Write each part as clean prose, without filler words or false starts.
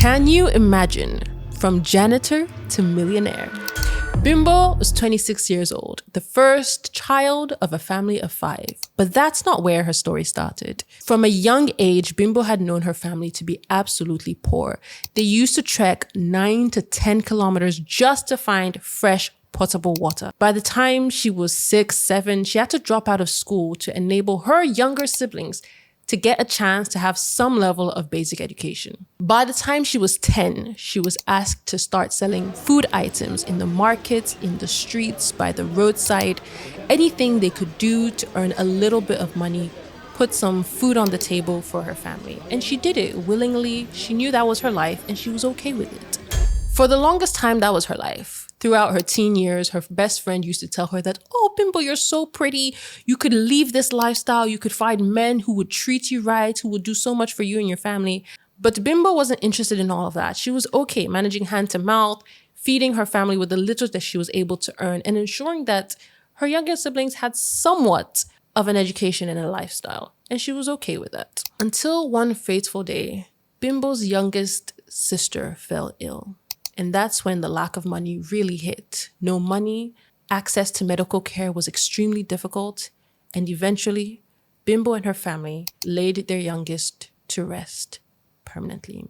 Can you imagine? From janitor to millionaire. Bimbo was 26 years old, the first child of a family of 5. But that's not where her story started. From a young age, Bimbo had known her family to be absolutely poor. They used to trek 9 to 10 kilometers just to find fresh potable water. By the time she was 6, 7, she had to drop out of school to enable her younger siblings to get a chance to have some level of basic education. By the time she was 10, she was asked to start selling food items in the markets, in the streets, by the roadside, anything they could do to earn a little bit of money, put some food on the table for her family. And she did it willingly. She knew that was her life and she was okay with it. For the longest time, that was her life. Throughout her teen years, her best friend used to tell her that, "Oh, Bimbo, you're so pretty. You could leave this lifestyle. You could find men who would treat you right, who would do so much for you and your family." But Bimbo wasn't interested in all of that. She was okay managing hand to mouth, feeding her family with the little that she was able to earn, and ensuring that her younger siblings had somewhat of an education and a lifestyle. And she was okay with that. Until one fateful day, Bimbo's youngest sister fell ill. And that's when the lack of money really hit. No money, access to medical care was extremely difficult, and eventually, Bimbo and her family laid their youngest to rest permanently.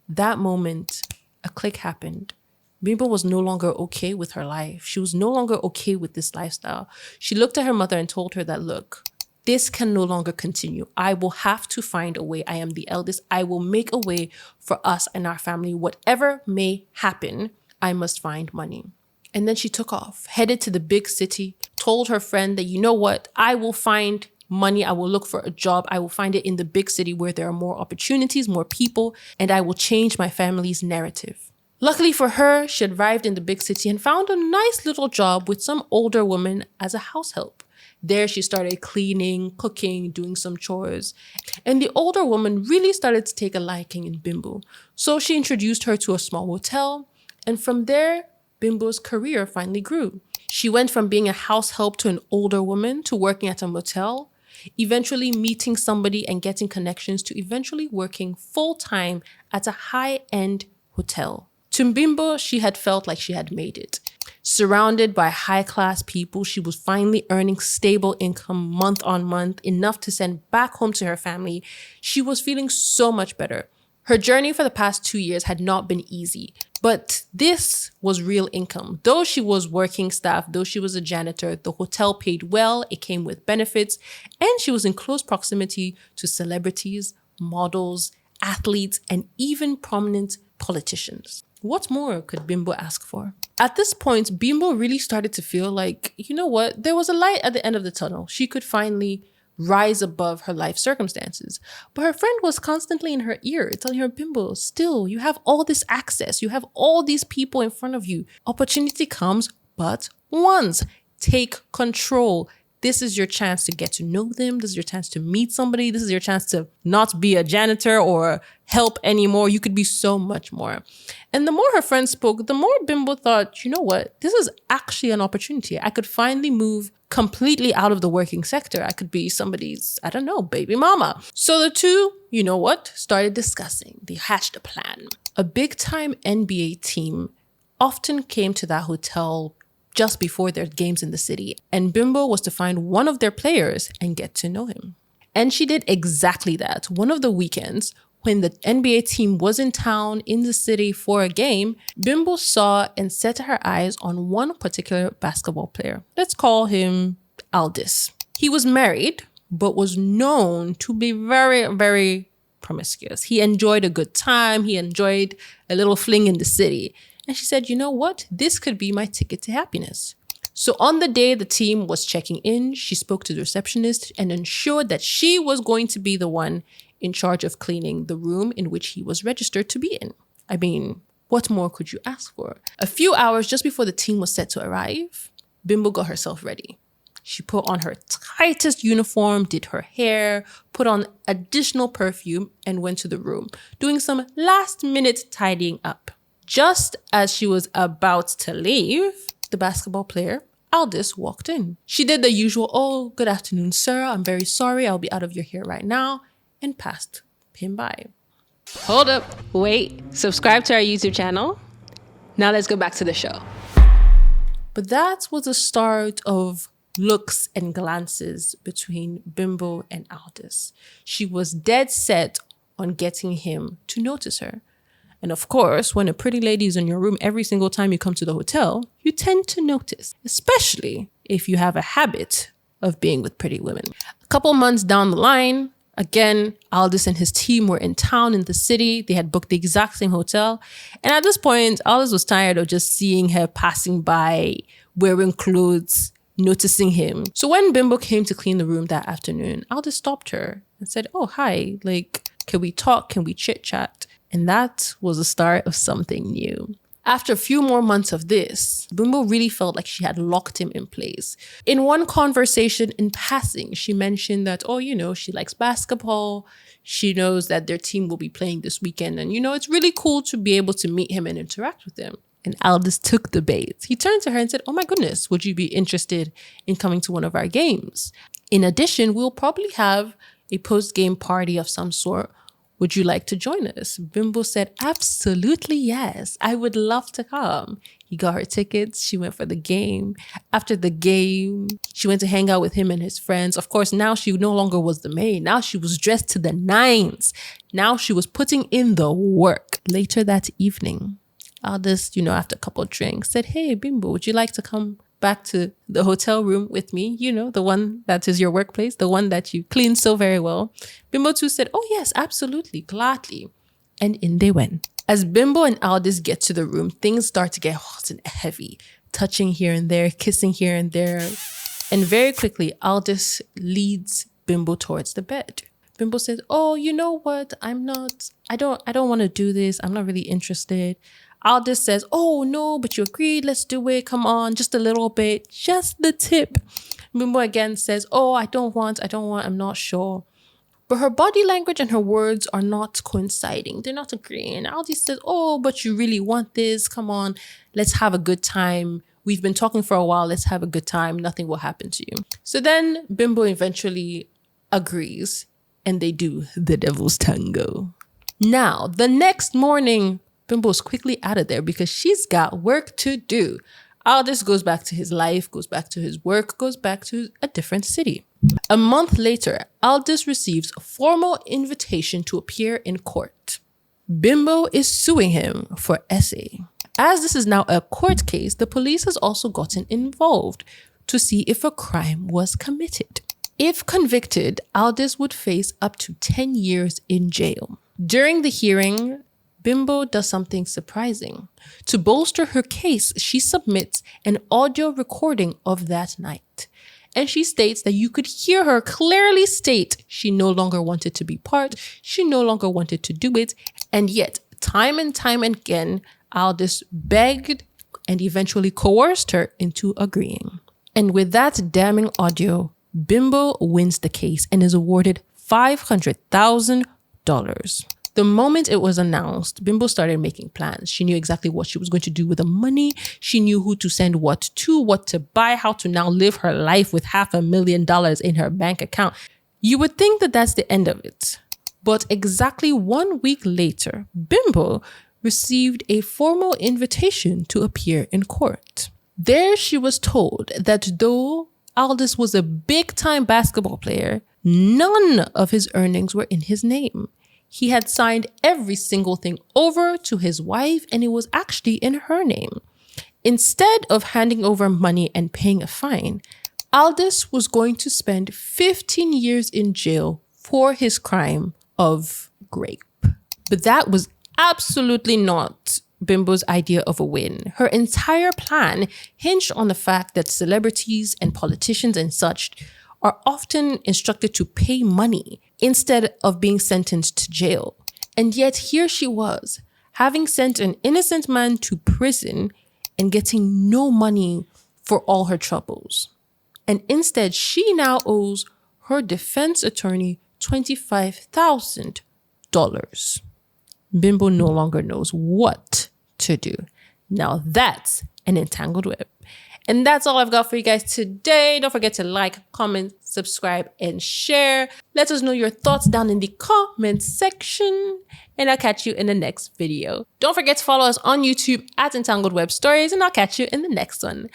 That moment, a click happened. Bimbo was no longer okay with her life. She was no longer okay with this lifestyle. She looked at her mother and told her that, "Look, this can no longer continue. I will have to find a way. I am the eldest. I will make a way for us and our family. Whatever may happen, I must find money." And then she took off, headed to the big city, told her friend that, "You know what? I will find money. I will look for a job. I will find it in the big city where there are more opportunities, more people, and I will change my family's narrative." Luckily for her, she arrived in the big city and found a nice little job with some older woman as a house help. There she started cleaning, cooking, doing some chores. And the older woman really started to take a liking in Bimbo. So she introduced her to a small hotel. And from there, Bimbo's career finally grew. She went from being a house help to an older woman to working at a motel, eventually meeting somebody and getting connections to eventually working full-time at a high-end hotel. To Bimbo, she had felt like she had made it. Surrounded by high-class people, she was finally earning stable income month on month, enough to send back home to her family. She was feeling so much better. Her journey for the past 2 years had not been easy, but this was real income. Though she was working staff, though she was a janitor, the hotel paid well, it came with benefits, and she was in close proximity to celebrities, models, athletes, and even prominent politicians. What more could Bimbo ask for? At this point, Bimbo really started to feel like, you know what, there was a light at the end of the tunnel. She could finally rise above her life circumstances. But her friend was constantly in her ear, telling her, "Bimbo, still, you have all this access. You have all these people in front of you. Opportunity comes but once. Take control. This is your chance to get to know them. This is your chance to meet somebody. This is your chance to not be a janitor or help anymore. You could be so much more." And the more her friend spoke, the more Bimbo thought, you know what? This is actually an opportunity. I could finally move completely out of the working sector. I could be somebody's, I don't know, baby mama. So the two, you know what, started discussing. They hatched a plan. A big-time NBA team often came to that hotel just before their games in the city, and Bimbo was to find one of their players and get to know him. And she did exactly that. One of the weekends, when the NBA team was in town, in the city for a game, Bimbo saw and set her eyes on one particular basketball player. Let's call him Aldis. He was married, but was known to be very, very promiscuous. He enjoyed a good time. He enjoyed a little fling in the city. And she said, "You know what? This could be my ticket to happiness." So on the day the team was checking in, she spoke to the receptionist and ensured that she was going to be the one in charge of cleaning the room in which he was registered to be in. I mean, what more could you ask for? A few hours just before the team was set to arrive, Bimbo got herself ready. She put on her tightest uniform, did her hair, put on additional perfume, and went to the room, doing some last-minute tidying up. Just as she was about to leave, the basketball player, Aldis, walked in. She did the usual, "Oh, good afternoon, sir. I'm very sorry. I'll be out of your hair right now," and passed him by. Hold up, wait, subscribe to our YouTube channel. Now let's go back to the show. But that was the start of looks and glances between Bimbo and Aldous. She was dead set on getting him to notice her. And of course, when a pretty lady is in your room every single time you come to the hotel, you tend to notice, especially if you have a habit of being with pretty women. A couple months down the line, again, Aldous and his team were in town in the city. They had booked the exact same hotel. And at this point, Aldous was tired of just seeing her passing by, wearing clothes, noticing him. So when Bimbo came to clean the room that afternoon, Aldous stopped her and said, "Oh, hi, can we talk? Can we chit chat?" And that was the start of something new. After a few more months of this, Bimbo really felt like she had locked him in place. In one conversation in passing, she mentioned that, she likes basketball. She knows that their team will be playing this weekend. And, it's really cool to be able to meet him and interact with him. And Aldous took the bait. He turned to her and said, "Oh my goodness, would you be interested in coming to one of our games? In addition, we'll probably have a post-game party of some sort. Would you like to join us?" Bimbo said, "Absolutely yes. I would love to come." He got her tickets. She went for the game. After the game, she went to hang out with him and his friends. Of course, now she no longer was the maid. Now she was dressed to the nines. Now she was putting in the work. Later that evening, Aldous, after a couple of drinks, said, "Hey, Bimbo, would you like to come back to the hotel room with me? The one that is your workplace, the one that you clean so very well." Bimbo too said, "Oh yes, absolutely, gladly." And in they went. As Bimbo and Aldous get to the room, things start to get hot and heavy, touching here and there, kissing here and there. And very quickly, Aldous leads Bimbo towards the bed. Bimbo says, "Oh, you know what? I don't want to do this. I'm not really interested." Aldous says, "Oh no, but you agreed. Let's do it. Come on, just a little bit, just the tip." Bimbo again says, "Oh, I don't want, I'm not sure." But her body language and her words are not coinciding. They're not agreeing. Aldous says, "Oh, but you really want this. Come on, let's have a good time. We've been talking for a while. Let's have a good time. Nothing will happen to you." So then Bimbo eventually agrees and they do the devil's tango. Now, the next morning, Bimbo's quickly out of there because she's got work to do. Aldous goes back to his life, goes back to his work, goes back to a different city. A month later, Aldous receives a formal invitation to appear in court. Bimbo is suing him for essay. As this is now a court case, the police has also gotten involved to see if a crime was committed. If convicted, Aldous would face up to 10 years in jail. During the hearing, Bimbo does something surprising. To bolster her case, she submits an audio recording of that night. And she states that you could hear her clearly state she no longer wanted to be part, she no longer wanted to do it, and yet, time and time again, Aldous begged and eventually coerced her into agreeing. And with that damning audio, Bimbo wins the case and is awarded $500,000. The moment it was announced, Bimbo started making plans. She knew exactly what she was going to do with the money. She knew who to send what to buy, how to now live her life with $500,000 in her bank account. You would think that that's the end of it. But exactly 1 week later, Bimbo received a formal invitation to appear in court. There she was told that though Aldous was a big-time basketball player, none of his earnings were in his name. He had signed every single thing over to his wife and it was actually in her name. Instead of handing over money and paying a fine, Aldous was going to spend 15 years in jail for his crime of rape. But that was absolutely not Bimbo's idea of a win. Her entire plan hinged on the fact that celebrities and politicians and such are often instructed to pay money instead of being sentenced to jail. And yet here she was, having sent an innocent man to prison and getting no money for all her troubles. And instead, she now owes her defense attorney $25,000. Bimbo no longer knows what to do. Now that's an entangled web. And that's all I've got for you guys today. Don't forget to like, comment, subscribe, and share. Let us know your thoughts down in the comment section. and I'll catch you in the next video. Don't forget to follow us on YouTube at Entangled Web Stories, and I'll catch you in the next one.